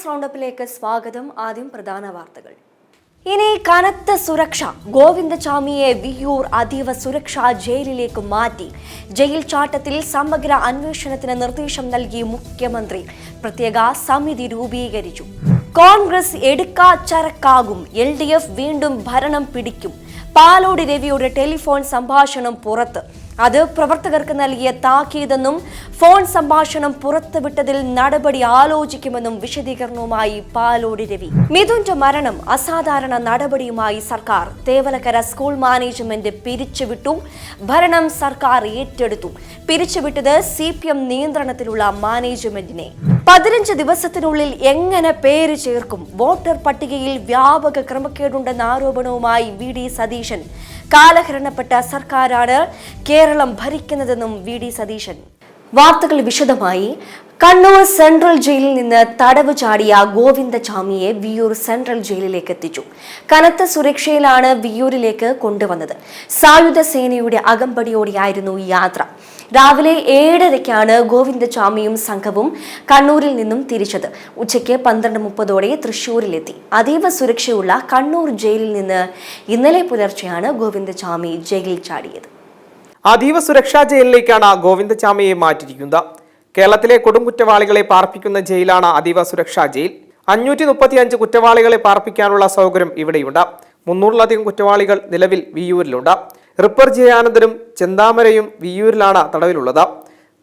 News റൗണ്ടപ്പിലേക്ക് സ്വാഗതം. ആദ്യം പ്രധാന വാർത്തകൾ. ഇനി കനത്ത സുരക്ഷ. ഗോവിന്ദചാമിയെ വിയ്യൂർ അതീവ സുരക്ഷാ ജയിലിലേക്ക് മാറ്റി. ജയിൽ ചാട്ടത്തിൽ സമഗ്ര അന്വേഷണത്തിന് നിർദ്ദേശം നൽകി മുഖ്യമന്ത്രി. പ്രത്യേക സമിതി രൂപീകരിച്ചു. കോൺഗ്രസ് എടുക്കാച്ചരക്കാകും. LDF വീണ്ടും ഭരണം പിടിക്കും. പാലോട് രവിയുടെ ടെലിഫോൺ സംഭാഷണം പുറത്ത്. അത് പ്രവർത്തകർക്ക് നൽകിയ താക്കീതെന്നും ഫോൺ സംഭാഷണം പുറത്തുവിട്ടതിൽ നടപടി ആലോചിക്കുമെന്നും വിശദീകരണവുമായി പാലോട് രവി. മിഥുന്റെ മരണം അസാധാരണ നടപടിയുമായി സർക്കാർ. തേവലക്കര സ്കൂൾ മാനേജ്മെന്റ് പിരിച്ചുവിട്ടു. ഭരണം സർക്കാർ ഏറ്റെടുത്തു. പിരിച്ചുവിട്ടത് CPM നിയന്ത്രണത്തിലുള്ള മാനേജ്മെന്റിനെ. 15 ദിവസത്തിനുള്ളിൽ എങ്ങനെ പേര് ചേർക്കും? വോട്ടർ പട്ടികയിൽ വ്യാപക ക്രമക്കേടുണ്ടെന്ന ആരോപണവുമായി VD സതീശൻ. കാലഹരണപ്പെട്ട സർക്കാരാണ് കേരളം ഭരിക്കുന്നതെന്നും VD സതീശൻ. വാർത്തകൾ വിശദമായി. കണ്ണൂർ സെൻട്രൽ ജയിലിൽ നിന്ന് തടവ് ചാടിയ ഗോവിന്ദചാമിയെ വിയ്യൂർ സെൻട്രൽ ജയിലിലേക്ക് എത്തിച്ചു. കനത്ത സുരക്ഷയിലാണ് വിയ്യൂരിലേക്ക് കൊണ്ടുവന്നത്. സായുധ സേനയുടെ അകമ്പടിയോടെയായിരുന്നു യാത്ര. രാവിലെ 7:30ക്കാണ് ഗോവിന്ദചാമിയും സംഘവും കണ്ണൂരിൽ നിന്നും തിരിച്ചത്. ഉച്ചയ്ക്ക് 12:30ഓടെ തൃശൂരിലെത്തി. അതീവ സുരക്ഷയുള്ള കണ്ണൂർ ജയിലിൽ നിന്ന് ഇന്നലെ പുലർച്ചെയാണ് ഗോവിന്ദചാമി ജയിലിൽ ചാടിയത്. അതീവ സുരക്ഷാ ജയിലിലേക്കാണ് ഗോവിന്ദചാമിയെ മാറ്റിയിരിക്കുന്നത്. കേരളത്തിലെ കൊടുംകുറ്റവാളികളെ പാർപ്പിക്കുന്ന ജയിലാണ് അതീവ സുരക്ഷാ ജയിൽ. 535 കുറ്റവാളികളെ പാർപ്പിക്കാനുള്ള സൗകര്യം ഇവിടെയുണ്ട്. 300-ലധികം കുറ്റവാളികൾ നിലവിൽ വിയ്യൂരിലുണ്ട്. റിപ്പർ ജയാനന്ദനും ചെന്താമരയും വിയ്യൂരിലാണ് തടവിലുള്ളത്.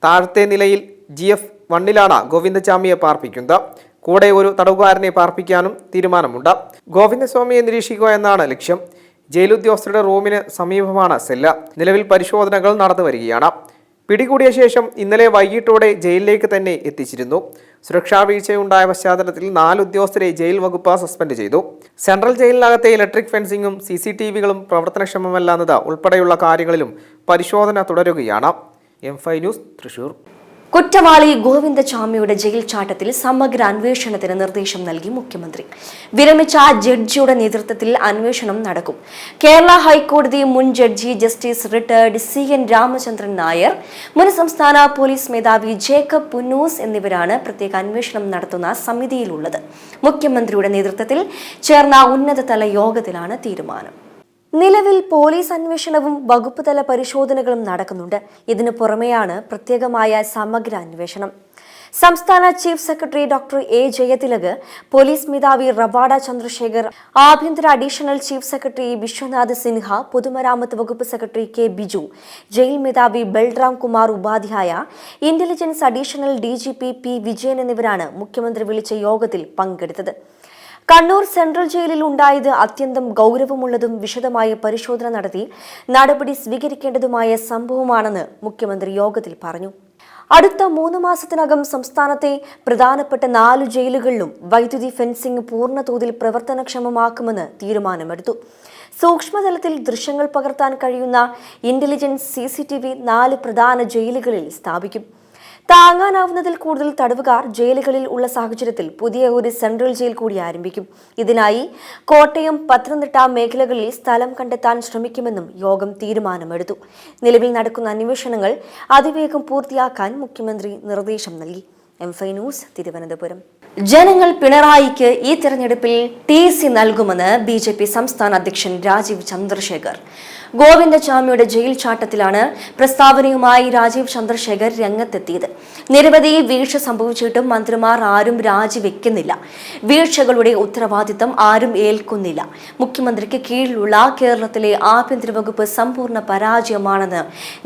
താഴത്തെ നിലയിൽ GF1ലാണ് ഗോവിന്ദചാമിയെ പാർപ്പിക്കുന്നത്. കൂടെ ഒരു തടവുകാരനെ പാർപ്പിക്കാനും തീരുമാനമുണ്ട്. ഗോവിന്ദസ്വാമിയെ നിരീക്ഷിക്കുക എന്നാണ് ലക്ഷ്യം. ജയിലുദ്യോഗസ്ഥരുടെ റൂമിന് സമീപമാണ് സെല്ല്. നിലവിൽ പരിശോധനകൾ നടന്നു വരികയാണ്. പിടികൂടിയ ശേഷം ഇന്നലെ വൈകിട്ടോടെ ജയിലിലേക്ക് തന്നെ എത്തിച്ചിരുന്നു. സുരക്ഷാ വീഴ്ചയുണ്ടായ പശ്ചാത്തലത്തിൽ 4 ഉദ്യോഗസ്ഥരെ ജയിൽ വകുപ്പ് സസ്പെൻഡ് ചെയ്തു. സെൻട്രൽ ജയിലിനകത്തെ ഇലക്ട്രിക് ഫെൻസിംഗും CCTVകളും പ്രവർത്തനക്ഷമമല്ലാന്നത് ഉൾപ്പെടെയുള്ള കാര്യങ്ങളിലും പരിശോധന തുടരുകയാണ്. M5 news, Thrissur. കുറ്റവാളി ഗോവിന്ദചാമിയുടെ ജയിൽ ചാട്ടത്തിൽ സമഗ്ര അന്വേഷണത്തിന് നിർദ്ദേശം നൽകി മുഖ്യമന്ത്രി. വിരമിച്ച ജഡ്ജിയുടെ നേതൃത്വത്തിൽ അന്വേഷണം നടക്കും. കേരള ഹൈക്കോടതി മുൻ judge justice retired CN Ramachandran Nair, മുൻ സംസ്ഥാന പോലീസ് മേധാവി ജേക്കബ് പുന്നൂസ് എന്നിവരാണ് പ്രത്യേക അന്വേഷണം നടത്തുന്ന സമിതിയിലുള്ളത്. മുഖ്യമന്ത്രിയുടെ നേതൃത്വത്തിൽ ചേർന്ന ഉന്നതതല യോഗത്തിലാണ് തീരുമാനം. നിലവിൽ പോലീസ് അന്വേഷണവും വകുപ്പ് തല പരിശോധനകളും നടക്കുന്നുണ്ട്. ഇതിനു പുറമെയാണ് പ്രത്യേകമായ സമഗ്ര അന്വേഷണം. സംസ്ഥാന chief secretary doctor A Jayathilak, പോലീസ് മേധാവി റവാഡ ചന്ദ്രശേഖർ, ആഭ്യന്തര additional chief secretary Vishwanath Sinha, പൊതുമരാമത്ത് വകുപ്പ് സെക്രട്ടറി K ബിജു, ജയിൽ മേധാവി Balram Kumar Upadhyaya, intelligence additional DGP P Vijayan എന്നിവരാണ് മുഖ്യമന്ത്രി വിളിച്ച യോഗത്തിൽ പങ്കെടുത്തത്. കണ്ണൂർ സെൻട്രൽ ജയിലിൽ ഉണ്ടായത് അത്യന്തം ഗൗരവമുള്ളതും വിശദമായ പരിശോധന നടത്തി നടപടി സ്വീകരിക്കേണ്ടതുമായ സംഭവമാണെന്ന് മുഖ്യമന്ത്രി യോഗത്തിൽ പറഞ്ഞു. അടുത്ത 3 മാസത്തിനകം സംസ്ഥാനത്തെ പ്രധാനപ്പെട്ട 4 ജയിലുകളിലും വൈദ്യുതി ഫെൻസിംഗ് പൂർണ്ണതോതിൽ പ്രവർത്തനക്ഷമമാക്കുമെന്ന് തീരുമാനമെടുത്തു. സൂക്ഷ്മതലത്തിൽ ദൃശ്യങ്ങൾ പകർത്താൻ കഴിയുന്ന ഇന്റലിജൻസ് CCTV 4 പ്രധാന ജയിലുകളിൽ സ്ഥാപിക്കും. താങ്ങാനാവുന്നതിൽ കൂടുതൽ തടവുകാർ ജയിലുകളിൽ ഉള്ള സാഹചര്യത്തിൽ പുതിയ ഒരു സെൻട്രൽ ജയിൽ കൂടി ആരംഭിക്കും. ഇതിനായി കോട്ടയം, പത്തനംതിട്ട മേഖലകളിൽ സ്ഥലം കണ്ടെത്താൻ ശ്രമിക്കുമെന്നും യോഗം തീരുമാനമെടുത്തു. നിലവിൽ നടക്കുന്ന അന്വേഷണങ്ങൾ അതിവേഗം പൂർത്തിയാക്കാൻ മുഖ്യമന്ത്രി നിർദ്ദേശം നൽകി. M5 news, Thiruvananthapuram. ജനങ്ങൾ പിണറായിക്ക് ഈ തെരഞ്ഞെടുപ്പിൽ TC നൽകുമെന്ന് BJP സംസ്ഥാന അധ്യക്ഷൻ രാജീവ് ചന്ദ്രശേഖർ. ഗോവിന്ദചാമിയുടെ ജയിൽ ചാട്ടത്തിലാണ് പ്രസ്താവനയുമായി രാജീവ് ചന്ദ്രശേഖർ രംഗത്തെത്തിയത്. നിരവധി വീഴ്ച സംഭവിച്ചിട്ടും മന്ത്രിമാർ ആരും രാജിവെക്കുന്നില്ല. വീഴ്ചകളുടെ ഉത്തരവാദിത്തം ആരും ഏൽക്കുന്നില്ല. മുഖ്യമന്ത്രിക്ക് കീഴിലുള്ള കേരളത്തിലെ ആഭ്യന്തര വകുപ്പ് സമ്പൂർണ്ണ പരാജയമാണെന്ന്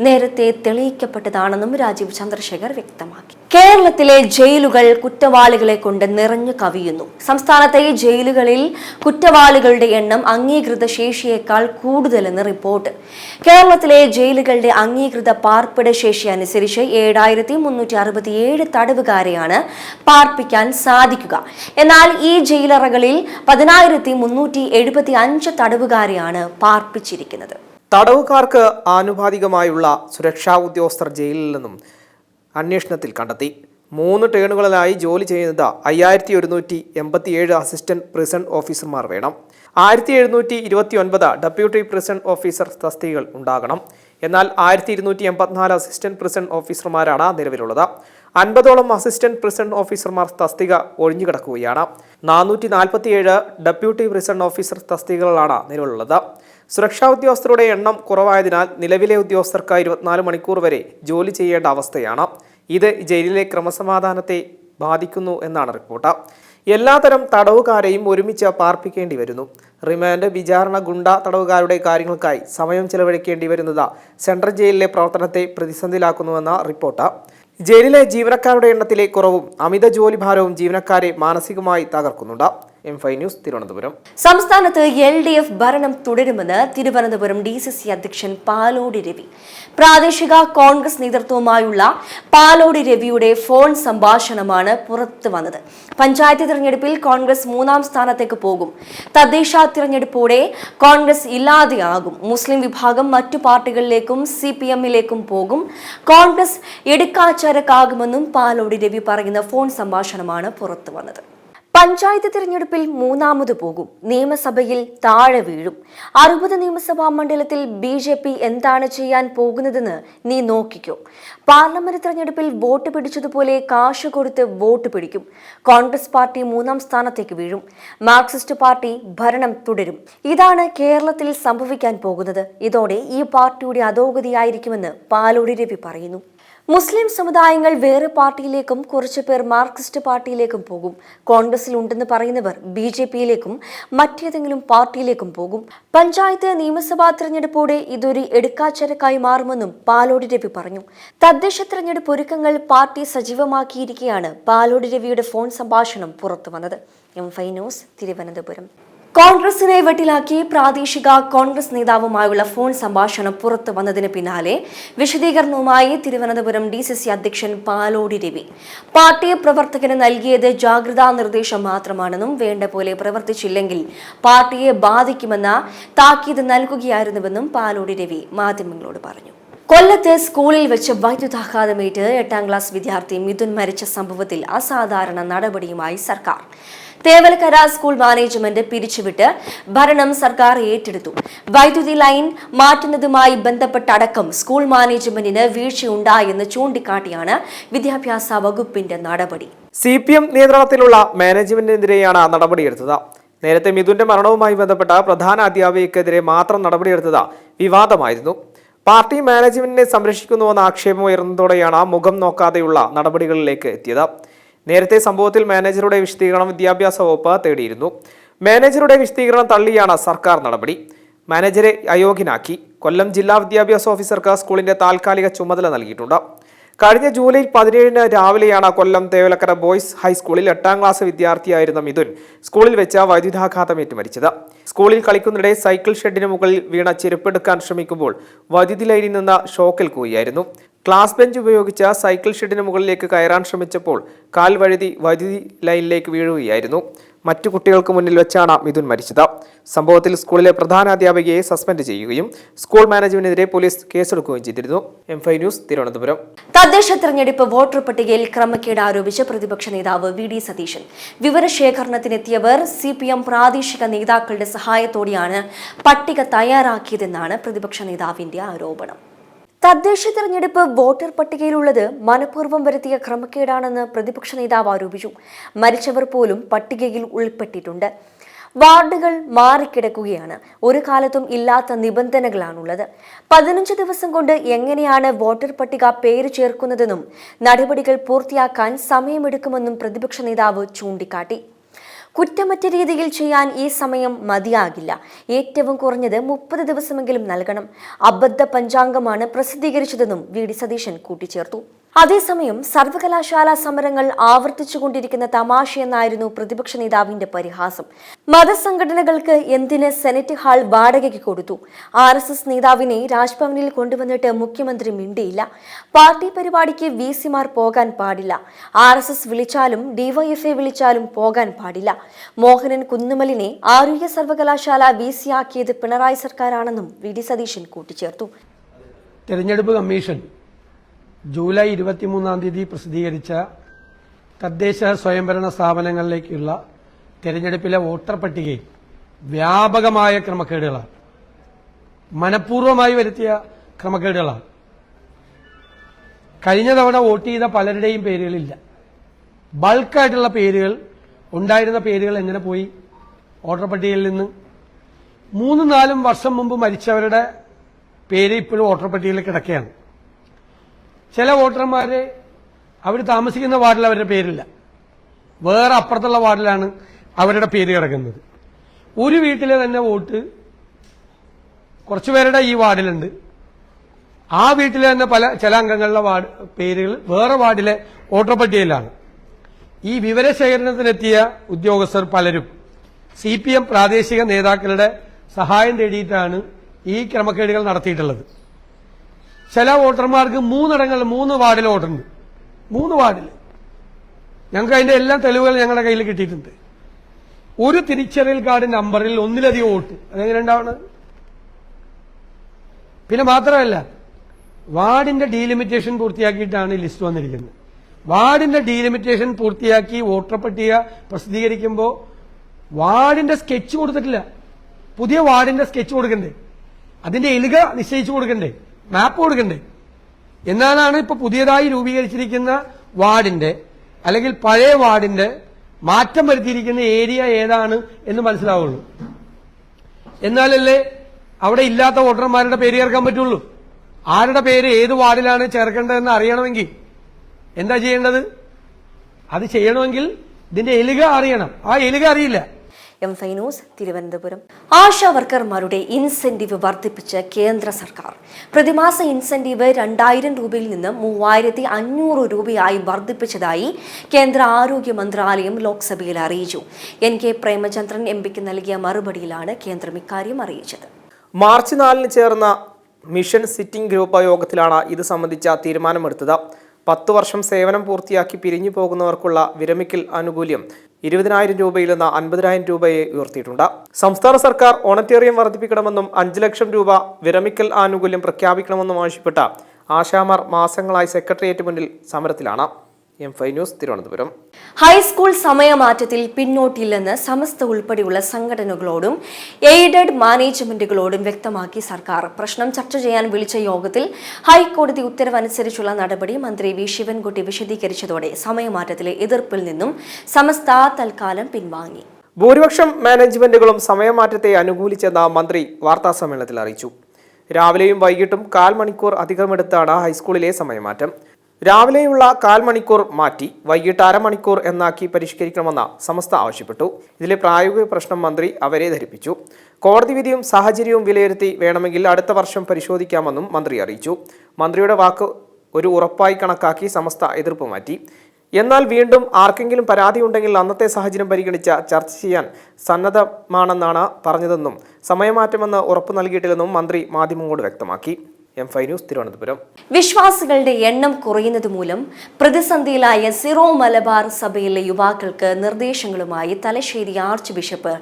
നേരത്തെ തെളിയിക്കപ്പെട്ടതാണെന്നും രാജീവ് ചന്ദ്രശേഖർ വ്യക്തമാക്കി. കേരളത്തിലെ ജയിലുകൾ കുറ്റവാളികളെ കൊണ്ട് നിറഞ്ഞു കവിയുന്നു. സംസ്ഥാനത്തെ ജയിലുകളിൽ കുറ്റവാളികളുടെ എണ്ണം അംഗീകൃത ശേഷിയേക്കാൾ കൂടുതലെന്ന് റിപ്പോർട്ട്. കേരളത്തിലെ ജയിലുകളുടെ അംഗീകൃത പാർപ്പിട ശേഷി അനുസരിച്ച് 7367 തടവുകാരെയാണ് പാർപ്പിക്കാൻ സാധിക്കുക. എന്നാൽ ഈ ജയിലറകളിൽ 10375 തടവുകാരെയാണ് പാർപ്പിച്ചിരിക്കുന്നത്. തടവുകാർക്ക് ആനുപാതികമായുള്ള സുരക്ഷാ ഉദ്യോഗസ്ഥർ ജയിലിൽ നിന്നും അന്വേഷണത്തിൽ കണ്ടെത്തി. 3 ടേണുകളിലായി ജോലി ചെയ്യുന്നത് 5187 അസിസ്റ്റന്റ് പ്രിസൺ ഓഫീസർമാർ വേണം. 1729 ഡെപ്യൂട്ടി പ്രിസൺ ഓഫീസർ തസ്തികകൾ ഉണ്ടാകണം. എന്നാൽ 1284 അസിസ്റ്റന്റ് പ്രിസൺ ഓഫീസർമാരാണ് നിലവിലുള്ളത്. 50ഓളം അസിസ്റ്റന്റ് പ്രിസൺ ഓഫീസർമാർ തസ്തിക ഒഴിഞ്ഞുകിടക്കുകയാണ്. 447 ഡെപ്യൂട്ടി പ്രിസൺ ഓഫീസർ തസ്തികകളാണ് നിലവിലുള്ളത്. സുരക്ഷാ ഉദ്യോഗസ്ഥരുടെ എണ്ണം കുറവായതിനാൽ നിലവിലെ ഉദ്യോഗസ്ഥർക്ക് 24 മണിക്കൂർ വരെ ജോലി ചെയ്യേണ്ട അവസ്ഥയാണ്. ഇത് ജയിലിലെ ക്രമസമാധാനത്തെ ബാധിക്കുന്നു എന്നാണ് റിപ്പോർട്ട്. എല്ലാതരം തടവുകാരെയും ഒരുമിച്ച് പാർപ്പിക്കേണ്ടി വരുന്നു. റിമാൻഡ്, വിചാരണ, ഗുണ്ട തടവുകാരുടെ കാര്യങ്ങൾക്കായി സമയം ചെലവഴിക്കേണ്ടി വരുന്നത് സെൻട്രൽ ജയിലിലെ പ്രവർത്തനത്തെ പ്രതിസന്ധിയിലാക്കുന്നുവെന്ന റിപ്പോർട്ട്. ജയിലിലെ ജീവനക്കാരുടെ എണ്ണത്തിലെ കുറവും അമിത ജോലിഭാരവും ജീവനക്കാരെ മാനസികമായി തകർക്കുന്നുണ്ട്. M5 news, Thiruvananthapuram. സംസ്ഥാനത്ത് LDF ഭരണം തുടരുമെന്ന് തിരുവനന്തപുരം DCC അധ്യക്ഷൻ പാലോടി രവി. പ്രാദേശിക കോൺഗ്രസ് നേതൃത്വവുമായുള്ള പാലോടി രവിയുടെ ഫോൺ സംഭാഷണമാണ് പുറത്തു വന്നത്. പഞ്ചായത്ത് തിരഞ്ഞെടുപ്പിൽ കോൺഗ്രസ് 3ാം സ്ഥാനത്തേക്ക് പോകും. തദ്ദേശ തിരഞ്ഞെടുപ്പോടെ കോൺഗ്രസ് ഇല്ലാതെയാകും. മുസ്ലിം വിഭാഗം മറ്റു പാർട്ടികളിലേക്കും CPM-ലേക്കും പോകും. കോൺഗ്രസ് എടുക്കാച്ചരക്കാകുമെന്നും പാലോടി രവി പറയുന്ന ഫോൺ സംഭാഷണമാണ് പുറത്തു വന്നത്. പഞ്ചായത്ത് തിരഞ്ഞെടുപ്പിൽ 3ാമത് പോകും. നിയമസഭയിൽ താഴെ വീഴും. 60 നിയമസഭാ മണ്ഡലത്തിൽ BJP എന്താണ് ചെയ്യാൻ പോകുന്നതെന്ന് നീ നോക്കിക്കോ. പാർലമെന്റ് തിരഞ്ഞെടുപ്പിൽ വോട്ട് പിടിച്ചതുപോലെ കാശ് കൊടുത്ത് വോട്ട് പിടിക്കും. കോൺഗ്രസ് പാർട്ടി 3ാം സ്ഥാനത്തേക്ക് വീഴും. മാർക്സിസ്റ്റ് പാർട്ടി ഭരണം തുടരും. ഇതാണ് കേരളത്തിൽ സംഭവിക്കാൻ പോകുന്നത്. ഇതോടെ ഈ പാർട്ടിയുടെ അധോഗതിയായിരിക്കുമെന്ന് പാലോടി രവി പറയുന്നു. മുസ്ലിം സമുദായങ്ങൾ വേറെ പാർട്ടിയിലേക്കും കുറച്ചുപേർ മാർക്സിസ്റ്റ് പാർട്ടിയിലേക്കും പോകും. കോൺഗ്രസിൽ ഉണ്ടെന്ന് പറയുന്നവർ BJP-യിലേക്കും മറ്റേതെങ്കിലും പാർട്ടിയിലേക്കും പോകും. പഞ്ചായത്ത് നിയമസഭാ തിരഞ്ഞെടുപ്പോടെ ഇതൊരു എടുക്കാച്ചരക്കായി മാറുമെന്നും പാലോടി രവി പറഞ്ഞു. തദ്ദേശ തിരഞ്ഞെടുപ്പ് ഒരുക്കങ്ങൾ പാർട്ടി സജീവമാക്കിയിരിക്കെയാണ് പാലോടി രവിയുടെ ഫോൺ സംഭാഷണം പുറത്തുവന്നത്. M5 news, Thiruvananthapuram. കോൺഗ്രസിനെ വെട്ടിലാക്കി പ്രാദേശിക കോൺഗ്രസ് നേതാവുമായുള്ള ഫോൺ സംഭാഷണം പുറത്തു വന്നതിന് പിന്നാലെ വിശദീകരണവുമായി തിരുവനന്തപുരം DCC അധ്യക്ഷൻ പാലോടി രവി. പാർട്ടി പ്രവർത്തകന് നൽകിയത് ജാഗ്രതാ നിർദ്ദേശം മാത്രമാണെന്നും വേണ്ട പോലെ പ്രവർത്തിച്ചില്ലെങ്കിൽ പാർട്ടിയെ ബാധിക്കുമെന്ന താക്കീത് നൽകുകയായിരുന്നുവെന്നും പാലോടി രവി മാധ്യമങ്ങളോട് പറഞ്ഞു. കൊല്ലത്ത് സ്കൂളിൽ വെച്ച് വൈദ്യുതാഘാതമേറ്റ് 8ാം ക്ലാസ് വിദ്യാർത്ഥി മിഥുൻ മരിച്ച സംഭവത്തിൽ അസാധാരണ നടപടിയുമായി സർക്കാർ. തേവലക്കര സ്കൂൾ മാനേജ്മെന്റ് പിരിച്ചുവിട്ട് ഭരണം സർക്കാർ ഏറ്റെടുത്തു. വൈദ്യുതി ലൈൻ മാറ്റുന്നതുമായി ബന്ധപ്പെട്ടടക്കം സ്കൂൾ മാനേജ്മെന്റിന് വീഴ്ചയുണ്ടായെന്ന് ചൂണ്ടിക്കാട്ടിയാണ് വിദ്യാഭ്യാസ വകുപ്പിന്റെ നടപടി. CPM നിയന്ത്രണത്തിലുള്ള മാനേജ്മെന്റിനെതിരെയാണ് നടപടിയെടുത്തത്. നേരത്തെ മിഥുന്റെ മരണവുമായി ബന്ധപ്പെട്ട പ്രധാന അധ്യാപികയ്ക്കെതിരെ മാത്രം നടപടിയെടുത്തത് വിവാദമായിരുന്നു. പാർട്ടി മാനേജ്മെന്റിനെ സംരക്ഷിക്കുന്നുവെന്ന ആക്ഷേപം ഉയർന്നതോടെയാണ് മുഖം നോക്കാതെയുള്ള നടപടികളിലേക്ക് എത്തിയത്. നേരത്തെ സംഭവത്തിൽ മാനേജറുടെ വിശദീകരണം വിദ്യാഭ്യാസ വകുപ്പ് തേടിയിരുന്നു. മാനേജറുടെ വിശദീകരണം തള്ളിയാണ് സർക്കാർ നടപടി. മാനേജരെ അയോഗ്യനാക്കി. കൊല്ലം ജില്ലാ വിദ്യാഭ്യാസ ഓഫീസർക്ക് സ്കൂളിന്റെ താൽക്കാലിക ചുമതല നൽകിയിട്ടുണ്ട്. കഴിഞ്ഞ ജൂലൈ 17 രാവിലെയാണ് കൊല്ലം തേവലക്കര ബോയ്സ് ഹൈസ്കൂളിൽ 8ാം ക്ലാസ് വിദ്യാർത്ഥിയായിരുന്ന മിഥുൻ സ്കൂളിൽ വെച്ച് വൈദ്യുതാഘാതമേറ്റ് മരിച്ചത്. സ്കൂളിൽ കളിക്കുന്നിടെ സൈക്കിൾ ഷെഡിന് മുകളിൽ വീണ ചെരുപ്പെടുക്കാൻ ശ്രമിക്കുമ്പോൾ വൈദ്യുതി ലൈനിൽ നിന്ന് ഷോക്കേൽക്കുകയായിരുന്നു. ക്ലാസ് ബെഞ്ച് ഉപയോഗിച്ച് സൈക്കിൾ ഷെഡിന് മുകളിലേക്ക് കയറാൻ ശ്രമിച്ചപ്പോൾ കാൽ വഴുതി വൈദ്യുതി ലൈനിലേക്ക് വീഴുകയായിരുന്നു. മറ്റു കുട്ടികൾക്ക് മുന്നിൽ വെച്ചാണ് മിഥുൻ മരിച്ചത്. സംഭവത്തിൽ സ്കൂളിലെ പ്രധാന അധ്യാപികയെ സസ്പെൻഡ് ചെയ്യുകയും സ്കൂൾ മാനേജ്മെന്റിനെതിരെ പോലീസ് കേസെടുക്കുകയും ചെയ്തിരുന്നു. M5 news, Thiruvananthapuram. തദ്ദേശ തെരഞ്ഞെടുപ്പ് വോട്ടർ പട്ടികയിൽ ക്രമക്കേട് ആരോപിച്ച് പ്രതിപക്ഷ നേതാവ് VD സതീശൻ. വിവരശേഖരണത്തിനെത്തിയവർ CPM പ്രാദേശിക നേതാക്കളുടെ സഹായത്തോടെയാണ് പട്ടിക തയ്യാറാക്കിയതെന്നാണ് പ്രതിപക്ഷ നേതാവിന്റെ ആരോപണം. തദ്ദേശ തെരഞ്ഞെടുപ്പ് വോട്ടർ പട്ടികയിലുള്ളത് മനഃപൂർവ്വം വരുത്തിയ ക്രമക്കേടാണെന്ന് പ്രതിപക്ഷ നേതാവ് ആരോപിച്ചു. മരിച്ചവർ പോലും പട്ടികയിൽ ഉൾപ്പെട്ടിട്ടുണ്ട്. വാർഡുകൾ മാറിക്കിടക്കുകയാണ്. ഒരു കാലത്തും ഇല്ലാത്ത നിബന്ധനകളാണുള്ളത്. 15 ദിവസം കൊണ്ട് എങ്ങനെയാണ് വോട്ടർ പട്ടിക പേര് ചേർക്കുന്നതെന്നും നടപടികൾ പൂർത്തിയാക്കാൻ സമയമെടുക്കുമെന്നും പ്രതിപക്ഷ നേതാവ് ചൂണ്ടിക്കാട്ടി. കുറ്റമറ്റ രീതിയിൽ ചെയ്യാൻ ഈ സമയം മതിയാകില്ല. ഏറ്റവും കുറഞ്ഞത് 30 ദിവസമെങ്കിലും നൽകണം. അബദ്ധ പഞ്ചാംഗമാണ് പ്രസിദ്ധീകരിച്ചതെന്നും VD സതീശൻ കൂട്ടിച്ചേർത്തു. അതേസമയം സർവകലാശാല സമരങ്ങൾ ആവർത്തിച്ചുകൊണ്ടിരിക്കുന്ന തമാശയെന്നായിരുന്നു പ്രതിപക്ഷ നേതാവിന്റെ പരിഹാസം. മതസംഘടനകൾക്ക് എന്തിന് സെനറ്റ് ഹാൾ വാടകയ്ക്ക് കൊടുത്തു? RSS നേതാവിനെ രാജ്ഭവനിൽ കൊണ്ടുവന്നിട്ട് മുഖ്യമന്ത്രി മിണ്ടിയില്ല. പാർട്ടി പരിപാടിക്ക് VC-മാർ പോകാൻ പാടില്ല. RSS വിളിച്ചാലും DYFA വിളിച്ചാലും പോകാൻ പാടില്ല. മോഹനൻ കുന്നുമലിനെ ആരോഗ്യ സർവകലാശാല VC-ആക്കിയത് പിണറായി സർക്കാരാണെന്നും VD സതീശൻ കൂട്ടിച്ചേർത്തു. തെരഞ്ഞെടുപ്പ് കമ്മീഷൻ ജൂലൈ 23 പ്രസിദ്ധീകരിച്ച തദ്ദേശ സ്വയംഭരണ സ്ഥാപനങ്ങളിലേക്കുള്ള തെരഞ്ഞെടുപ്പിലെ വോട്ടർ പട്ടികയിൽ വ്യാപകമായ ക്രമക്കേടുകളാണ്, മനഃപൂർവ്വമായി വരുത്തിയ ക്രമക്കേടുകളാണ്. കഴിഞ്ഞ തവണ വോട്ട് ചെയ്ത പലരുടെയും പേരുകളില്ല. ബൾക്കായിട്ടുള്ള പേരുകൾ, ഉണ്ടായിരുന്ന പേരുകൾ എങ്ങനെ പോയി വോട്ടർ പട്ടികയിൽ നിന്ന്? 3-4 വർഷം മുമ്പ് മരിച്ചവരുടെ പേര് ഇപ്പോഴും വോട്ടർ പട്ടികയിൽ കിടക്കുകയാണ്. ചില വോട്ടർമാര് അവർ താമസിക്കുന്ന വാർഡിൽ അവരുടെ പേരില്ല, വേറെ അപ്പുറത്തുള്ള വാർഡിലാണ് അവരുടെ പേര് കിടക്കുന്നത്. ഒരു വീട്ടിലെ തന്നെ വോട്ട് കുറച്ചുപേരുടെ ഈ വാർഡിലുണ്ട്, ആ വീട്ടിലെ തന്നെ ചില അംഗങ്ങളുടെ പേരുകൾ വേറെ വാർഡിലെ വോട്ടർ പട്ടികയിലാണ്. ഈ വിവരശേഖരണത്തിനെത്തിയ ഉദ്യോഗസ്ഥർ പലരും CPM പ്രാദേശിക നേതാക്കളുടെ സഹായം തേടിയിട്ടാണ് ഈ ക്രമക്കേടുകൾ നടത്തിയിട്ടുള്ളത്. ചില വോട്ടർമാർക്ക് 3 വാർഡിൽ വോട്ടുണ്ട്. 3 വാർഡിൽ ഞങ്ങൾക്ക് അതിന്റെ എല്ലാ തെളിവുകൾ ഞങ്ങളുടെ കയ്യിൽ കിട്ടിയിട്ടുണ്ട്. ഒരു തിരിച്ചറിയൽ കാർഡ് നമ്പറിൽ ഒന്നിലധികം വോട്ട്, അതെങ്ങനെ ഉണ്ടാവുന്നത്? പിന്നെ മാത്രമല്ല, വാർഡിന്റെ ഡീലിമിറ്റേഷൻ പൂർത്തിയാക്കിയിട്ടാണ് ലിസ്റ്റ് വന്നിരിക്കുന്നത്. വാർഡിന്റെ ഡീലിമിറ്റേഷൻ പൂർത്തിയാക്കി വോട്ടർ പട്ടിക പ്രസിദ്ധീകരിക്കുമ്പോൾ വാർഡിന്റെ സ്കെച്ച് കൊടുത്തിട്ടില്ല. പുതിയ വാർഡിന്റെ സ്കെച്ച് കൊടുക്കണ്ടേ, അതിന്റെ എലുക നിശ്ചയിച്ചു കൊടുക്കണ്ടേ, മാപ്പ് കൊടുക്കണ്ടേ? എന്നാലാണ് ഇപ്പൊ പുതിയതായി രൂപീകരിച്ചിരിക്കുന്ന വാർഡിന്റെ അല്ലെങ്കിൽ പഴയ വാർഡിന്റെ മാറ്റം വരുത്തിയിരിക്കുന്ന ഏരിയ ഏതാണ് എന്ന് മനസ്സിലാവുള്ളൂ. എന്നാലല്ലേ അവിടെ ഇല്ലാത്ത വോട്ടർമാരുടെ പേര് ചേർക്കാൻ പറ്റുള്ളൂ. ആരുടെ പേര് ഏത് വാർഡിലാണ് ചേർക്കേണ്ടതെന്ന് അറിയണമെങ്കിൽ എന്താ ചെയ്യേണ്ടത്? അത് ചെയ്യണമെങ്കിൽ ഇതിന്റെ എലുക അറിയണം. ആ എലുക അറിയില്ല. ന്യൂസ് തിരുവനന്തപുരം. ആശാ വർക്കർമാരുടെ ഇൻസെന്റീവ് വർദ്ധിപ്പിച്ച് കേന്ദ്ര സർക്കാർ. പ്രതിമാസ ഇൻസെന്റീവ് 2000 രൂപയിൽ നിന്ന് 3500 രൂപയായി വർദ്ധിപ്പിച്ചതായി കേന്ദ്ര ആരോഗ്യ മന്ത്രാലയം ലോക്സഭയിൽ അറിയിച്ചു. NK പ്രേമചന്ദ്രൻ MPക്ക് നൽകിയ മറുപടിയിലാണ് കേന്ദ്രം ഇക്കാര്യം അറിയിച്ചത്. മാർച്ച് 4 ചേർന്ന മിഷൻ സിറ്റിംഗ് ഗ്രൂപ്പ് യോഗത്തിലാണ് ഇത് സംബന്ധിച്ച തീരുമാനമെടുത്തത്. 10 വർഷം സേവനം പൂർത്തിയാക്കി പിരിഞ്ഞു പോകുന്നവർക്കുള്ള വിരമിക്കൽ ആനുകൂല്യം 20,000 രൂപയിൽ നിന്ന് 50,000 രൂപയെ ഉയർത്തിയിട്ടുണ്ട്. സംസ്ഥാന സർക്കാർ ഓണറ്റേറിയം വർദ്ധിപ്പിക്കണമെന്നും 5 ലക്ഷം രൂപ വിരമിക്കൽ ആനുകൂല്യം പ്രഖ്യാപിക്കണമെന്നും ആവശ്യപ്പെട്ട ആശാമാർ മാസങ്ങളായി സെക്രട്ടേറിയറ്റ് മുന്നിൽ സമരത്തിലാണ്. M5 news Thiruvananthapuram. ഹൈസ്കൂൾ സമയമാറ്റത്തിൽ പിന്നോട്ടില്ലെന്ന് സമസ്ത ഉൾപ്പെടെയുള്ള സംഘടനകളോടും എയ്ഡഡ് മാനേജ്മെന്റുകളോടും വ്യക്തമാക്കി സർക്കാർ. പ്രശ്നം ചർച്ച ചെയ്യാൻ വിളിച്ച യോഗത്തിൽ ഹൈക്കോടതി ഉത്തരവനുസരിച്ചുള്ള നടപടി മന്ത്രി V ശിവൻകുട്ടി വിശദീകരിച്ചതോടെ സമയമാറ്റത്തിലെ എതിർപ്പിൽ നിന്നും സമസ്ത തൽക്കാലം പിൻവാങ്ങി. ഭൂരിപക്ഷം മാനേജ്മെന്റുകളും സമയമാറ്റത്തെ അനുകൂലിച്ചെന്ന് മന്ത്രി വാർത്താസമ്മേളനത്തിൽ അറിയിച്ചു. രാവിലെയും വൈകിട്ടും 1/4 മണിക്കൂർ അധികമെടുത്താണ് ഹൈസ്കൂളിലെ സമയമാറ്റം. രാവിലെയുള്ള 1/4 മണിക്കൂർ മാറ്റി വൈകിട്ട് 1/2 മണിക്കൂർ എന്നാക്കി പരിഷ്കരിക്കണമെന്ന് സമസ്ത ആവശ്യപ്പെട്ടു. ഇതിലെ പ്രായോഗിക പ്രശ്നം മന്ത്രി അവരെ ധരിപ്പിച്ചു. കോടതി വിധിയും സാഹചര്യവും വിലയിരുത്തി വേണമെങ്കിൽ അടുത്ത വർഷം പരിശോധിക്കാമെന്നും മന്ത്രി അറിയിച്ചു. മന്ത്രിയുടെ വാക്ക് ഒരു ഉറപ്പായി കണക്കാക്കി സമസ്ത എതിർപ്പ് മാറ്റി. എന്നാൽ വീണ്ടും ആർക്കെങ്കിലും പരാതിയുണ്ടെങ്കിൽ അന്നത്തെ സാഹചര്യം പരിഗണിച്ച് ചർച്ച ചെയ്യാൻ സന്നദ്ധമാണെന്നാണ് പറഞ്ഞതെന്നും സമയമാറ്റമെന്ന് ഉറപ്പ് നൽകിയിട്ടില്ലെന്നും മന്ത്രി മാധ്യമങ്ങളോട് വ്യക്തമാക്കി. M5 news Thiruvananthapuram. വിശ്വാസികളുടെ എണ്ണം കുറയുന്നത് മൂലം പ്രതിസന്ധിയിലായ സിറോ മലബാർ സഭയിലെ യുവാക്കൾക്ക് നിർദ്ദേശങ്ങളുമായി Thalassery archbishop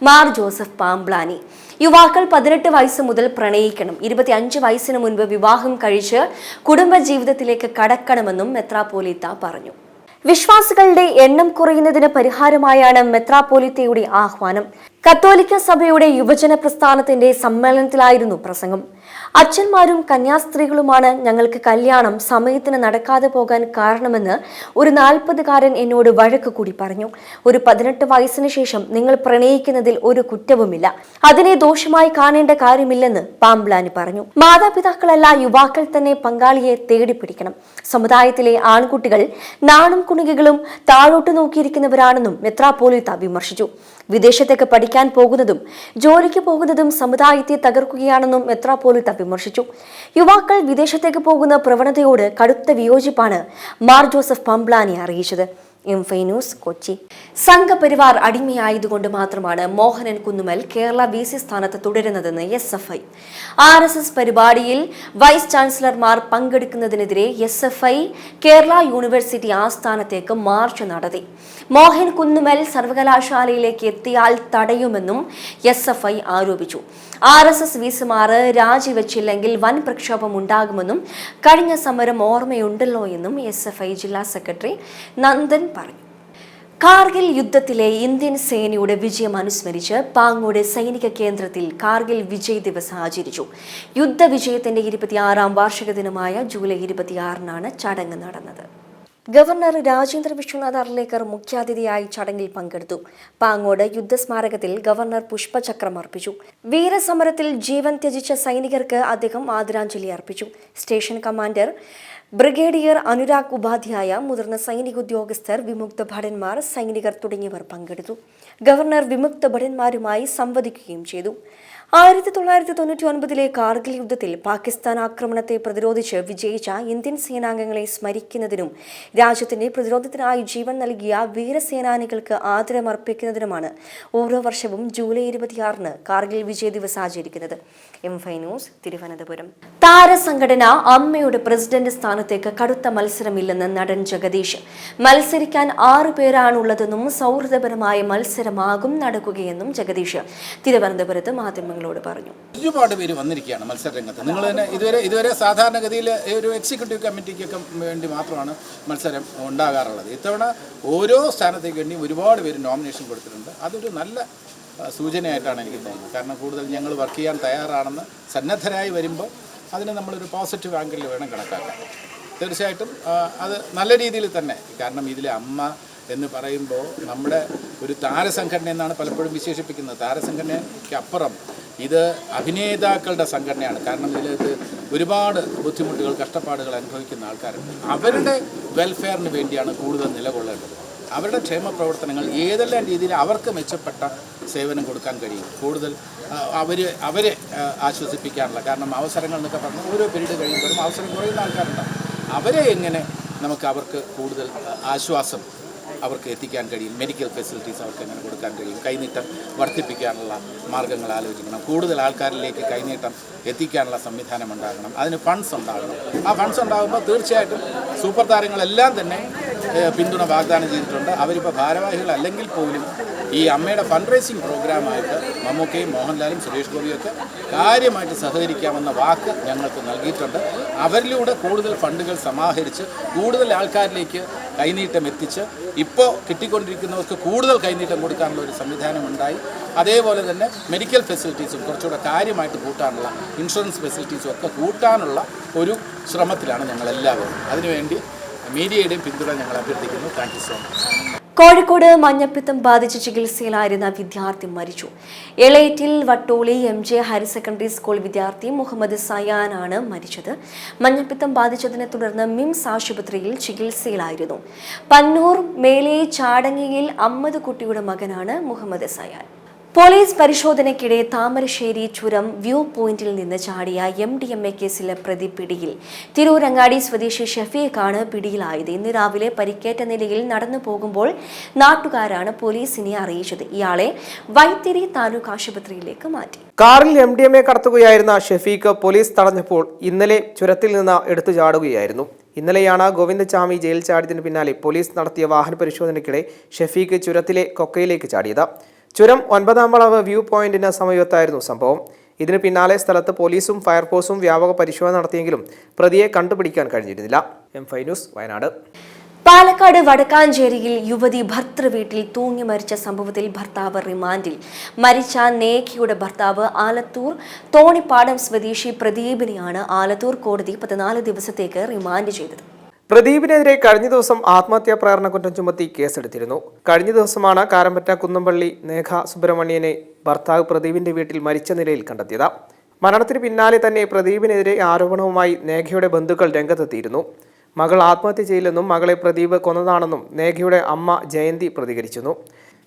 Mar Joseph Pamplany. യുവാക്കൾ 18 വയസ്സ് മുതൽ പ്രണയിക്കണം, 25 വയസ്സിന് മുൻപ് വിവാഹം കഴിച്ച് കുടുംബജീവിതത്തിലേക്ക് കടക്കണമെന്നും മെത്രാപ്പോലീത്ത പറഞ്ഞു. വിശ്വാസികളുടെ എണ്ണം കുറയുന്നതിന് പരിഹാരമായാണ് മെത്രാപ്പോലീത്തയുടെ ആഹ്വാനം. കത്തോലിക്ക സഭയുടെ യുവജന പ്രസ്ഥാനത്തിന്റെ സമ്മേളനത്തിലായിരുന്നു പ്രസംഗം. അച്ഛന്മാരും കന്യാസ്ത്രീകളുമാണ് ഞങ്ങൾക്ക് കല്യാണം സമയത്തിന് നടക്കാതെ പോകാൻ കാരണമെന്ന് ഒരു 40-കാരൻ എന്നോട് വഴക്ക് കൂടി പറഞ്ഞു. ഒരു 18 വയസ്സിന് ശേഷം നിങ്ങൾ പ്രണയിക്കുന്നതിൽ ഒരു കുറ്റവുമില്ല, അതിനെ ദോഷമായി കാണേണ്ട കാര്യമില്ലെന്ന് പാംബ്ലാനി പറഞ്ഞു. മാതാപിതാക്കളല്ല, യുവാക്കൾ തന്നെ പങ്കാളിയെ തേടിപ്പിടിക്കണം. സമുദായത്തിലെ ആൺകുട്ടികൾ നാണും കുണികളും താഴോട്ട് നോക്കിയിരിക്കുന്നവരാണെന്നും മെത്രാപ്പോലീത്ത വിമർശിച്ചു. വിദേശത്തേക്ക് പഠിക്കാൻ പോകുന്നതും ജോലിക്ക് പോകുന്നതും സമുദായത്തെ തകർക്കുകയാണെന്നും മെത്രാപ്പോലീത്ത വിമർശിച്ചു. യുവാക്കൾ വിദേശത്തേക്ക് പോകുന്ന പ്രവണതയോട് കടുത്ത വിയോജിപ്പാണ് മാർ ജോസഫ് പാംബ്ലാനി അറിയിച്ചത്. M5 news Kochi. സംഘപരിവാർ അടിമയായതുകൊണ്ട് മാത്രമാണ് മോഹനൻ കുന്നുമൽ കേരള VC സ്ഥാനത്ത് തുടരുന്നതെന്ന് SFI. RSS പരിപാടിയിൽ വൈസ് ചാൻസലർമാർ പങ്കെടുക്കുന്നതിനെതിരെ SFI കേരള യൂണിവേഴ്സിറ്റി ആസ്ഥാനത്തേക്ക് മാർച്ച് നടത്തി. മോഹൻ കുന്നുമൽ സർവകലാശാലയിലേക്ക് എത്തിയാൽ തടയുമെന്നും SFI ആരോപിച്ചു. RSS VCമാർ രാജിവെച്ചില്ലെങ്കിൽ വൻ പ്രക്ഷോഭം ഉണ്ടാകുമെന്നും കഴിഞ്ഞ സമരം ഓർമ്മയുണ്ടല്ലോ എന്നും SFI ജില്ലാ സെക്രട്ടറി നന്ദൻ പറഞ്ഞു. കാർഗിൽ യുദ്ധത്തിലെ ഇന്ത്യൻ സേനയുടെ വിജയം അനുസ്മരിച്ച് പാങ്ങോട് സൈനിക കേന്ദ്രത്തിൽ കാർഗിൽ വിജയ് ദിവസ് ആചരിച്ചു. യുദ്ധവിജയത്തിന്റെ 26ാം വാർഷിക ദിനമായ ജൂലൈ 26-നാണ് ചടങ്ങ് നടന്നത്. ഗവർണർ രാജേന്ദ്ര വിശ്വനാഥ് അർലേക്കർ മുഖ്യാതിഥിയായി ചടങ്ങിൽ പങ്കെടുത്തു. പാങ്ങോട് യുദ്ധസ്മാരകത്തിൽ ഗവർണർ പുഷ്പചക്രം അർപ്പിച്ചു. വീരസമരത്തിൽ ജീവൻ ത്യജിച്ച സൈനികർക്ക് അദ്ദേഹം ആദരാഞ്ജലി അർപ്പിച്ചു. Station commander brigadier Anurag Upadhyaya, മുതിർന്ന സൈനിക ഉദ്യോഗസ്ഥർ, വിമുക്ത ഭടന്മാർ, സൈനികർ തുടങ്ങിയവർ പങ്കെടുത്തു. ഗവർണർ വിമുക്ത ഭടന്മാരുമായി സംവദിക്കുകയും ചെയ്തു. 1999 കാർഗിൽ യുദ്ധത്തിൽ പാകിസ്ഥാൻ ആക്രമണത്തെ പ്രതിരോധിച്ച് വിജയിച്ച ഇന്ത്യൻ സേനാംഗങ്ങളെ സ്മരിക്കുന്നതിനും രാജ്യത്തിന്റെ പ്രതിരോധത്തിനായി ജീവൻ നൽകിയ വീരസേനാനികൾക്ക് ആദരമർപ്പിക്കുന്നതിനുമാണ് ഓരോ വർഷവും ജൂലൈ 26-ന് കാർഗിൽ വിജയ് ദിവസ് ആചരിക്കുന്നത്. M5 news, Thiruvananthapuram. താരസംഘടന അമ്മയുടെ പ്രസിഡന്റ് സ്ഥാനത്തേക്ക് കടുത്ത മത്സരമില്ലെന്ന് നടൻ ജഗദീഷ്. മത്സരിക്കാൻ 6 പേരാണുള്ളതെന്നും സൗഹൃദപരമായ മത്സരമാകും നടക്കുകയെന്നും ജഗദീഷ് തിരുവനന്തപുരത്ത് മാധ്യമങ്ങളോട് പറഞ്ഞു. ഒരുപാട് പേര് വന്നിരിക്കുകയാണ് മത്സരരംഗത്ത്. നിങ്ങൾ തന്നെ ഇതുവരെ സാധാരണഗതിയിൽ ഒരു എക്സിക്യൂട്ടീവ് കമ്മിറ്റിക്കൊക്കെ വേണ്ടി മാത്രമാണ് മത്സരം ഉണ്ടാകാറുള്ളത്. ഇത്തവണ ഓരോ സ്ഥാനത്തേക്ക് വേണ്ടി ഒരുപാട് പേര് നോമിനേഷൻ കൊടുത്തിട്ടുണ്ട്. അതൊരു നല്ല സൂചനയായിട്ടാണ് എനിക്ക് തോന്നുന്നത്. കാരണം കൂടുതൽ ഞങ്ങൾ വർക്ക് ചെയ്യാൻ തയ്യാറാണെന്ന് സന്നദ്ധരായി വരുമ്പോൾ അതിന് നമ്മളൊരു പോസിറ്റീവ് ആംഗിളിൽ വേണം കണക്കാക്കാൻ. തീർച്ചയായിട്ടും അത് നല്ല രീതിയിൽ തന്നെ, കാരണം ഇതിലെ അമ്മ എന്ന് പറയുമ്പോൾ നമ്മുടെ ഒരു താരസംഘടന എന്നാണ് പലപ്പോഴും വിശേഷിപ്പിക്കുന്നത്. താരസംഘടനയ്ക്ക് അപ്പുറം ഇത് അഭിനേതാക്കളുടെ സംഘടനയാണ്. കാരണം ഇതിലേക്ക് ഒരുപാട് ബുദ്ധിമുട്ടുകൾ, കഷ്ടപ്പാടുകൾ അനുഭവിക്കുന്ന ആൾക്കാരുണ്ട്. അവരുടെ വെൽഫെയറിന് വേണ്ടിയാണ് കൂടുതൽ നിലകൊള്ളേണ്ടത്. അവരുടെ ക്ഷേമ പ്രവർത്തനങ്ങൾ ഏതെല്ലാം രീതിയിൽ അവർക്ക് മെച്ചപ്പെട്ട സേവനം കൊടുക്കാൻ കഴിയും, കൂടുതൽ അവരെ ആശ്വസിപ്പിക്കാനുള്ള, കാരണം അവസരങ്ങൾ എന്നൊക്കെ പറഞ്ഞാൽ ഓരോ പീരീഡ് കഴിയുമ്പോഴും അവസരം കുറയുന്ന ആൾക്കാരുണ്ട്. അവരെ എങ്ങനെ നമുക്ക് അവർക്ക് കൂടുതൽ ആശ്വാസം അവർക്ക് എത്തിക്കാൻ കഴിയും, മെഡിക്കൽ ഫെസിലിറ്റീസ് അവർക്ക് എങ്ങനെ കൊടുക്കാൻ കഴിയും, കൈനീട്ടം വർദ്ധിപ്പിക്കാനുള്ള മാർഗ്ഗങ്ങൾ ആലോചിക്കണം, കൂടുതൽ ആൾക്കാരിലേക്ക് കൈനീട്ടം എത്തിക്കാനുള്ള സംവിധാനം ഉണ്ടാകണം, അതിന് ഫണ്ട്സ് ഉണ്ടാകണം. ആ ഫണ്ട്സ് ഉണ്ടാകുമ്പോൾ തീർച്ചയായിട്ടും സൂപ്പർ താരങ്ങളെല്ലാം തന്നെ പിന്തുണ വാഗ്ദാനം ചെയ്തിട്ടുണ്ട്. അവരിപ്പോൾ ഭാരവാഹികളല്ലെങ്കിൽ പോലും ഈ അമ്മയുടെ ഫണ്ട് റേസിംഗ് പ്രോഗ്രാമായിട്ട് മമ്മൂക്കയും മോഹൻലാലും സുരേഷ് ഗോപിയൊക്കെ കാര്യമായിട്ട് സഹകരിക്കാമെന്ന വാക്ക് ഞങ്ങൾക്ക് നൽകിയിട്ടുണ്ട്. അവരിലൂടെ കൂടുതൽ ഫണ്ടുകൾ സമാഹരിച്ച് കൂടുതൽ ആൾക്കാരിലേക്ക് കൈനീട്ടം എത്തിച്ച് ഇപ്പോൾ കിട്ടിക്കൊണ്ടിരിക്കുന്നവർക്ക് കൂടുതൽ കൈനീട്ടം കൊടുക്കാനുള്ള ഒരു സംവിധാനമുണ്ടായി. അതേപോലെ തന്നെ മെഡിക്കൽ ഫെസിലിറ്റീസും കുറച്ചുകൂടെ കാര്യമായിട്ട് കൂട്ടാനുള്ള, ഇൻഷുറൻസ് ഫെസിലിറ്റീസും ഒക്കെ കൂട്ടാനുള്ള ഒരു ശ്രമത്തിലാണ് ഞങ്ങളെല്ലാവരും. അതിനുവേണ്ടി മീഡിയയുടെയും പിന്തുണ ഞങ്ങൾ അഭ്യർത്ഥിക്കുന്നു. Thank you so much. Kozhikode മഞ്ഞപ്പിത്തം ബാധിച്ച് ചികിത്സയിലായിരുന്ന വിദ്യാർത്ഥി മരിച്ചു. Elettil Vattoli MJ higher secondary school വിദ്യാർത്ഥി മുഹമ്മദ് സയാനാണ് മരിച്ചത്. മഞ്ഞപ്പിത്തം ബാധിച്ചതിനെ തുടർന്ന് മിംസ് ആശുപത്രിയിൽ ചികിത്സയിലായിരുന്നു. പന്നൂർ മേലെ ചാടങ്ങിയിൽ അമ്മദ് കുട്ടിയുടെ മകനാണ് മുഹമ്മദ് സയാൻ. പോലീസ് പരിശോധനയ്ക്കിടെ താമരശ്ശേരി ചുരം വ്യൂ പോയിന്റിൽ നിന്ന് ചാടിയ MDMA കേസിലെ പ്രതി പിടിയിൽ. തിരൂരങ്ങാടി സ്വദേശി ഷഫീഖാണ് പിടിയിലായത്. ഇന്ന് രാവിലെ പരിക്കേറ്റ നിലയിൽ നടന്നു പോകുമ്പോൾ നാട്ടുകാരാണ് പോലീസിനെ അറിയിച്ചത്. ഇയാളെ വൈത്തിരി താലൂക്ക് ആശുപത്രിയിലേക്ക് മാറ്റി. കാറിൽ MDMA കടത്തുകയായിരുന്ന ഷഫീഖ് പോലീസ് തടഞ്ഞപ്പോൾ ഇന്നലെ ചുരത്തിൽ നിന്ന് എടുത്തു ചാടുകയായിരുന്നു. ഇന്നലെയാണ് ഗോവിന്ദചാമി ജയിൽ ചാടിയതിന് പിന്നാലെ പോലീസ് നടത്തിയ വാഹന പരിശോധനയ്ക്കിടെ ഷഫീഖ് ചുരത്തിലെ കൊക്കയിലേക്ക് ചാടിയത്. ചുരം 9ാം വളവ് വ്യൂ പോയിന്റിന് സമീപത്തായിരുന്നു സംഭവം. ഇതിന് പിന്നാലെ സ്ഥലത്ത് പോലീസും ഫയർഫോഴ്സും വ്യാപക പരിശോധന നടത്തിയെങ്കിലും പ്രതിയെ കണ്ടുപിടിക്കാൻ കഴിഞ്ഞിരുന്നില്ല. M5 news, Wayanad. പാലക്കാട് വടക്കാഞ്ചേരിയിൽ യുവതി ഭർത്തൃവീട്ടിൽ തൂങ്ങി മരിച്ച സംഭവത്തിൽ ഭർത്താവ് റിമാൻഡിൽ. മരിച്ച നേഖയുടെ ഭർത്താവ് ആലത്തൂർ തോണിപ്പാടം സ്വദേശി പ്രദീപിനെയാണ് ആലത്തൂർ കോടതി 14 ദിവസത്തേക്ക് റിമാൻഡ് ചെയ്തത്. പ്രദീപിനെതിരെ കഴിഞ്ഞ ദിവസം ആത്മഹത്യാ പ്രേരണ കുറ്റം ചുമത്തി കേസെടുത്തിരുന്നു. കഴിഞ്ഞ ദിവസമാണ് കാരമ്പറ്റ കുന്നംപള്ളി നേഖ സുബ്രഹ്മണ്യനെ ഭർത്താവ് പ്രദീപിന്റെ വീട്ടിൽ മരിച്ച നിലയിൽ കണ്ടെത്തിയത്. മരണത്തിന് പിന്നാലെ തന്നെ പ്രദീപിനെതിരെ ആരോപണവുമായി നേഖയുടെ ബന്ധുക്കൾ രംഗത്തെത്തിയിരുന്നു. മകൾ ആത്മഹത്യ ചെയ്യില്ലെന്നും മകളെ പ്രദീപ് കൊന്നതാണെന്നും നേഖയുടെ അമ്മ ജയന്തി പ്രതികരിച്ചിരുന്നു.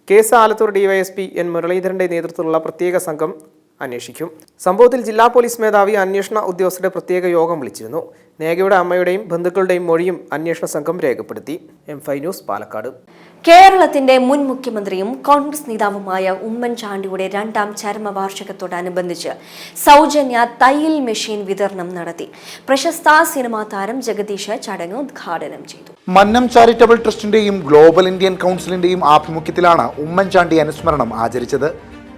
കേസ് ആലത്തൂർ DYSP N മുരളീധരന്റെ നേതൃത്വത്തിലുള്ള പ്രത്യേക സംഘം അന്വേഷിക്കും. സംഭവത്തിൽ ജില്ലാ പോലീസ് മേധാവി അന്വേഷണ ഉദ്യോഗസ്ഥരുടെ പ്രത്യേക യോഗം വിളിച്ചിരുന്നു. നേഖയുടെ അമ്മയുടെയും ബന്ധുക്കളുടെയും മൊഴിയും അന്വേഷണ സംഘം രേഖപ്പെടുത്തി. M5 news, Palakkad. കേരളത്തിന്റെ മുൻ മുഖ്യമന്ത്രിയും കോൺഗ്രസ് നേതാവുമായ ഉമ്മൻചാണ്ടിയുടെ 2ാം ചരമവാർഷികത്തോടനുബന്ധിച്ച് സൗജന്യ തയ്യൽ മെഷീൻ വിതരണം നടത്തി. പ്രശസ്ത സിനിമാ താരം ജഗദീഷ് ചടങ്ങ് ഉദ്ഘാടനം ചെയ്തു. മന്നം ചാരിറ്റബിൾ ട്രസ്റ്റിന്റെയും ഗ്ലോബൽ ഇന്ത്യൻ കൗൺസിലിന്റെയും ആഭിമുഖ്യത്തിലാണ് ഉമ്മൻചാണ്ടി അനുസ്മരണം ആചരിച്ചത്.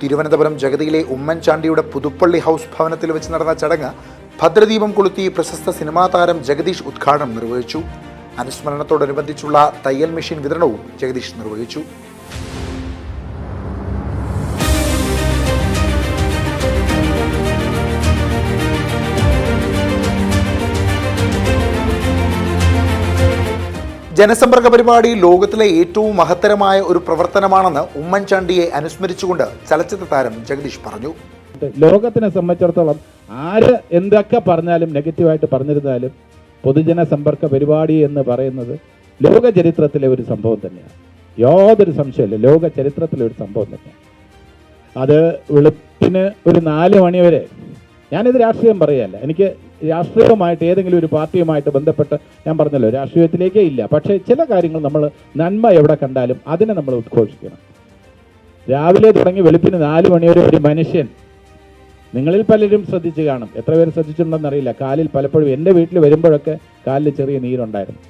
തിരുവനന്തപുരം ജഗതിയിലെ ഉമ്മൻചാണ്ടിയുടെ പുതുപ്പള്ളി ഹൗസ് ഭവനത്തിൽ വെച്ച് നടന്ന ചടങ്ങ് ഭദ്രദീപം കൊളുത്തി പ്രശസ്ത സിനിമാ താരം ജഗദീഷ് ഉദ്ഘാടനം നിർവഹിച്ചു. അനുസ്മരണത്തോടനുബന്ധിച്ചുള്ള തയ്യൽ മെഷീൻ വിതരണവും ജഗദീഷ് നിർവഹിച്ചു. ജനസമ്പർക്ക പരിപാടി ലോകത്തിലെ ഏറ്റവും മഹത്തരമായ ഒരു പ്രവർത്തനമാണെന്ന് ഉമ്മൻചാണ്ടിയെ അനുസ്മരിച്ചുകൊണ്ട് ചലച്ചിത്ര താരം ജഗദീഷ് പറഞ്ഞു. ലോകത്തിനെ സംബന്ധിച്ചിടത്തോളം ആര് എന്തൊക്കെ പറഞ്ഞാലും നെഗറ്റീവായിട്ട് പറഞ്ഞിരുന്നാലും പൊതുജന സമ്പർക്ക പരിപാടി എന്ന് പറയുന്നത് ലോക ചരിത്രത്തിലെ ഒരു സംഭവം തന്നെയാണ്. യാതൊരു സംശയമില്ല, ലോക ചരിത്രത്തിലെ ഒരു സംഭവം തന്നെയാണ്. അത് വെളുപ്പിന് ഒരു 4 മണി വരെ, ഞാനിത് രാഷ്ട്രീയം പറയുകയല്ല, എനിക്ക് രാഷ്ട്രീയമായിട്ട് ഏതെങ്കിലും ഒരു പാർട്ടിയുമായിട്ട് ബന്ധപ്പെട്ട് ഞാൻ പറഞ്ഞല്ലോ രാഷ്ട്രീയത്തിലേക്കേ ഇല്ല, പക്ഷേ ചില കാര്യങ്ങൾ നമ്മൾ നന്മ എവിടെ കണ്ടാലും അതിനെ നമ്മൾ ഉദ്ഘോഷിക്കണം. രാവിലെ തുടങ്ങി വെളുപ്പിന് 4 മണി വരെ ഒരു മനുഷ്യൻ, നിങ്ങളിൽ പലരും ശ്രദ്ധിച്ച് കാണും, എത്ര പേര് ശ്രദ്ധിച്ചിട്ടുണ്ടെന്നറിയില്ല, കാലിൽ പലപ്പോഴും എൻ്റെ വീട്ടിൽ വരുമ്പോഴൊക്കെ കാലിൽ ചെറിയ നീരുണ്ടായിരുന്നു.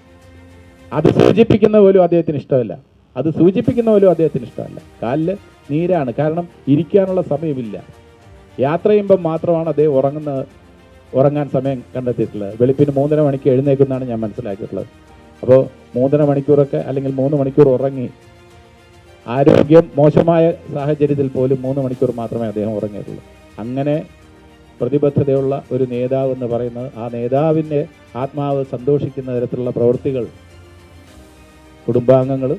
അത് സൂചിപ്പിക്കുന്ന പോലും അദ്ദേഹത്തിന് ഇഷ്ടമല്ല, കാലിൽ നീരാണ്. കാരണം ഇരിക്കാനുള്ള സമയമില്ല. യാത്ര ചെയ്യുമ്പം മാത്രമാണ് അദ്ദേഹം ഉറങ്ങാൻ സമയം കണ്ടെത്തിയിട്ടുള്ളത്. വെളുപ്പിന് 3:30 മണിക്ക് എഴുന്നേക്കുന്നതാണ് ഞാൻ മനസ്സിലാക്കിയിട്ടുള്ളത്. അപ്പോൾ 3:30 മണിക്കൂറൊക്കെ അല്ലെങ്കിൽ 3 മണിക്കൂർ ഉറങ്ങി, ആരോഗ്യം മോശമായ സാഹചര്യത്തിൽ പോലും 3 മണിക്കൂർ മാത്രമേ അദ്ദേഹം ഉറങ്ങിയിട്ടുള്ളൂ. അങ്ങനെ പ്രതിബദ്ധതയുള്ള ഒരു നേതാവ് എന്ന് പറയുന്നത്, ആ നേതാവിൻ്റെ ആത്മാവ് സന്തോഷിക്കുന്ന തരത്തിലുള്ള പ്രവൃത്തികൾ കുടുംബാംഗങ്ങൾ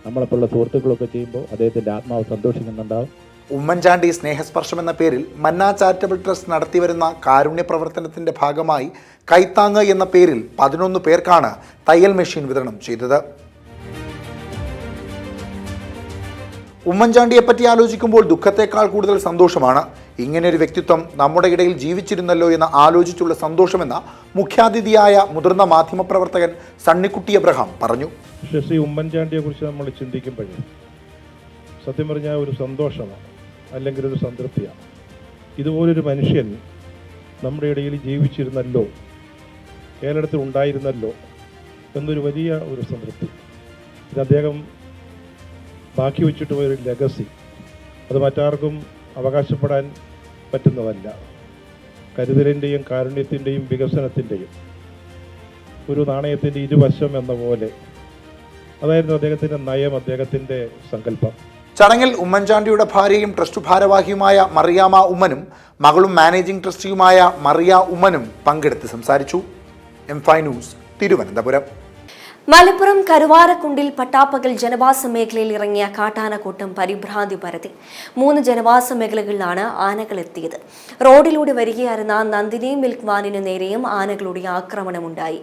നമ്മളെപ്പോലുള്ള സുഹൃത്തുക്കളൊക്കെ ചെയ്യുമ്പോൾ അദ്ദേഹത്തിൻ്റെ ആത്മാവ് സന്തോഷിക്കുന്നുണ്ടാവും. ഉമ്മൻചാണ്ടി സ്നേഹസ്പർശം എന്ന പേരിൽ മന്ന ചാരിറ്റബിൾ ട്രസ്റ്റ് നടത്തിവരുന്ന കാരുണ്യ പ്രവർത്തനത്തിന്റെ ഭാഗമായി കൈത്താങ്ങ് എന്ന പേരിൽ 11 പേർക്കാണ് തയ്യൽ മെഷീൻ വിതരണം ചെയ്തത്. ഉമ്മൻചാണ്ടിയെ പറ്റി ആലോചിക്കുമ്പോൾ ദുഃഖത്തെക്കാൾ കൂടുതൽ സന്തോഷമാണ്. ഇങ്ങനെയൊരു വ്യക്തിത്വം നമ്മുടെ ഇടയിൽ ജീവിച്ചിരുന്നല്ലോ എന്ന് ആലോചിച്ചുള്ള സന്തോഷമെന്ന് മുഖ്യാതിഥിയായ മുതിർന്ന മാധ്യമപ്രവർത്തകൻ സണ്ണിക്കുട്ടി അബ്രഹാം പറഞ്ഞു. ശ്രീ ഉമ്മൻചാണ്ടിയെ കുറിച്ച് നമ്മൾ ചിന്തിക്കുമ്പോഴേ സത്യം പറഞ്ഞാൽ ഒരു സന്തോഷമാണ്, അല്ലെങ്കിൽ ഒരു സംതൃപ്തിയാണ്. ഇതുപോലൊരു മനുഷ്യൻ നമ്മുടെ ഇടയിൽ ജീവിച്ചിരുന്നല്ലോ, കേരളത്തിൽ ഉണ്ടായിരുന്നല്ലോ എന്നൊരു വലിയ ഒരു സംതൃപ്തി. ഇത് അദ്ദേഹം ബാക്കി വെച്ചിട്ട് പോയൊരു ലെഗസി, അത് മറ്റാർക്കും അവകാശപ്പെടാൻ പറ്റുന്നതല്ല. കരുതലിൻ്റെയും കാരുണ്യത്തിൻ്റെയും വികസനത്തിൻ്റെയും ഒരു നാണയത്തിൻ്റെ ഇരുവശം എന്ന പോലെ അതായിരുന്നു അദ്ദേഹത്തിൻ്റെ നയം, അദ്ദേഹത്തിൻ്റെ സങ്കല്പം. ചടങ്ങിൽ ഉമ്മൻചാണ്ടിയുടെ ഭാര്യയും ട്രസ്റ്റ് ഭാരവാഹിയുമായ മറിയാമ ഉമ്മനും മകളും മാനേജിംഗ് ട്രസ്റ്റിയുമായ മറിയ ഉമ്മനും പങ്കെടുത്ത് സംസാരിച്ചു. M5 news, Thiruvananthapuram. മലപ്പുറം കരുവാരക്കുണ്ടിൽ പട്ടാപ്പകൽ ജനവാസ മേഖലയിൽ ഇറങ്ങിയ കാട്ടാനക്കൂട്ടം പരിഭ്രാന്തി പരത്തി. 3 ജനവാസ മേഖലകളിലാണ് ആനകൾ എത്തിയത്. റോഡിലൂടെ വരികയായിരുന്ന നന്ദിനി മിൽക്ക് വാനിന് നേരെയും ആനകളുടെ ആക്രമണമുണ്ടായി.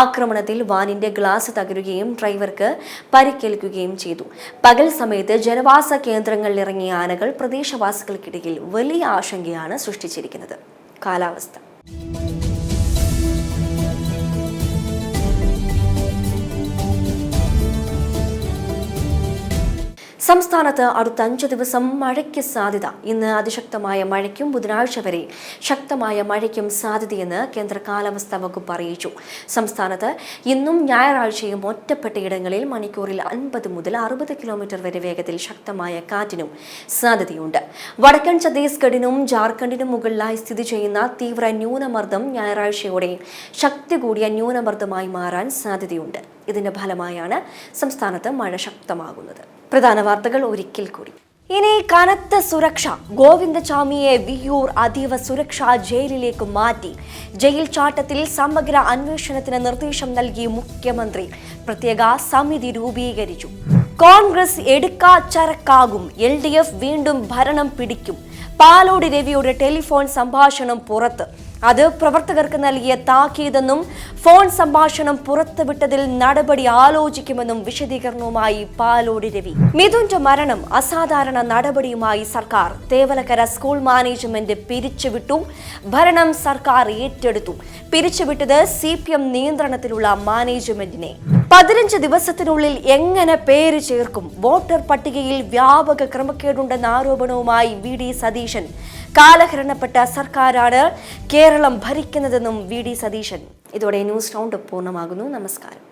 ആക്രമണത്തിൽ വാനിന്റെ ഗ്ലാസ് തകരുകയും ഡ്രൈവർക്ക് പരിക്കേൽക്കുകയും ചെയ്തു. പകൽ സമയത്ത് ജനവാസ കേന്ദ്രങ്ങളിൽ ഇറങ്ങിയ ആനകൾ പ്രദേശവാസികൾക്കിടയിൽ വലിയ ആശങ്കയാണ് സൃഷ്ടിച്ചിരിക്കുന്നത്. കാലാവസ്ഥ. സംസ്ഥാനത്ത് അടുത്ത 5 ദിവസം മഴയ്ക്ക് സാധ്യത. ഇന്ന് അതിശക്തമായ മഴയ്ക്കും ബുധനാഴ്ച വരെ ശക്തമായ മഴയ്ക്കും സാധ്യതയെന്ന് കേന്ദ്ര കാലാവസ്ഥാ വകുപ്പ് അറിയിച്ചു. സംസ്ഥാനത്ത് ഇന്നും ഞായറാഴ്ചയും ഒറ്റപ്പെട്ടയിടങ്ങളിൽ മണിക്കൂറിൽ 50 മുതൽ 60 കിലോമീറ്റർ വരെ വേഗത്തിൽ ശക്തമായ കാറ്റിനും സാധ്യതയുണ്ട്. വടക്കൻ ഛത്തീസ്ഗഡിനും ജാർഖണ്ഡിനും മുകളിലായി സ്ഥിതി ചെയ്യുന്ന തീവ്ര ന്യൂനമർദ്ദം ഞായറാഴ്ചയോടെ ശക്തി കൂടിയ ന്യൂനമർദ്ദമായി മാറാൻ സാധ്യതയുണ്ട്. ഇതിന്റെ ഫലമായാണ് സംസ്ഥാനത്ത് മഴ ശക്തമാകുന്നത്. പ്രധാന വാർത്തകൾ ഒരിക്കൽ കൂടി. ഇനി കനത്ത സുരക്ഷ. ഗോവിന്ദചാമിയെ വിയ്യൂർ അതീവ സുരക്ഷാ ജയിലിലേക്ക് മാറ്റി. ജയിൽ ചാട്ടത്തിൽ സമഗ്ര അന്വേഷണത്തിന് നിർദ്ദേശം നൽകി മുഖ്യമന്ത്രി. പ്രത്യേക സമിതി രൂപീകരിച്ചു. കോൺഗ്രസ് എടുക്കാച്ചരക്കാകും. LDF വീണ്ടും ഭരണം പിടിക്കും. പാലോട് രവിയുടെ ടെലിഫോൺ സംഭാഷണം പുറത്ത്. അത് പ്രവർത്തകർക്ക് നൽകിയ താക്കീതെന്നും ഫോൺ സംഭാഷണം പുറത്തുവിട്ടതിൽ നടപടി ആലോചിക്കുമെന്നും വിശദീകരണവുമായി പാലോട് രവി. മിഥുന്റെ മരണം അസാധാരണ നടപടിയുമായി സർക്കാർ. തേവലക്കര സ്കൂൾ മാനേജ്മെന്റ് പിരിച്ചുവിട്ടു. ഭരണം സർക്കാർ ഏറ്റെടുത്തു. പിരിച്ചുവിട്ടത് CPM നിയന്ത്രണത്തിലുള്ള മാനേജ്മെന്റിനെ. 15 ദിവസത്തിനുള്ളിൽ എങ്ങനെ പേര് ചേർക്കും? വോട്ടർ പട്ടികയിൽ വ്യാപക ക്രമക്കേടുണ്ടെന്ന ആരോപണവുമായി VD സതീശൻ. കാലഹരണപ്പെട്ട സർക്കാരാണ് കേരളം ഭരിക്കുന്നതെന്നും VD സതീശൻ. ഇതോടെ ന്യൂസ് റൗണ്ട് പൂർണ്ണമാകുന്നു. നമസ്കാരം.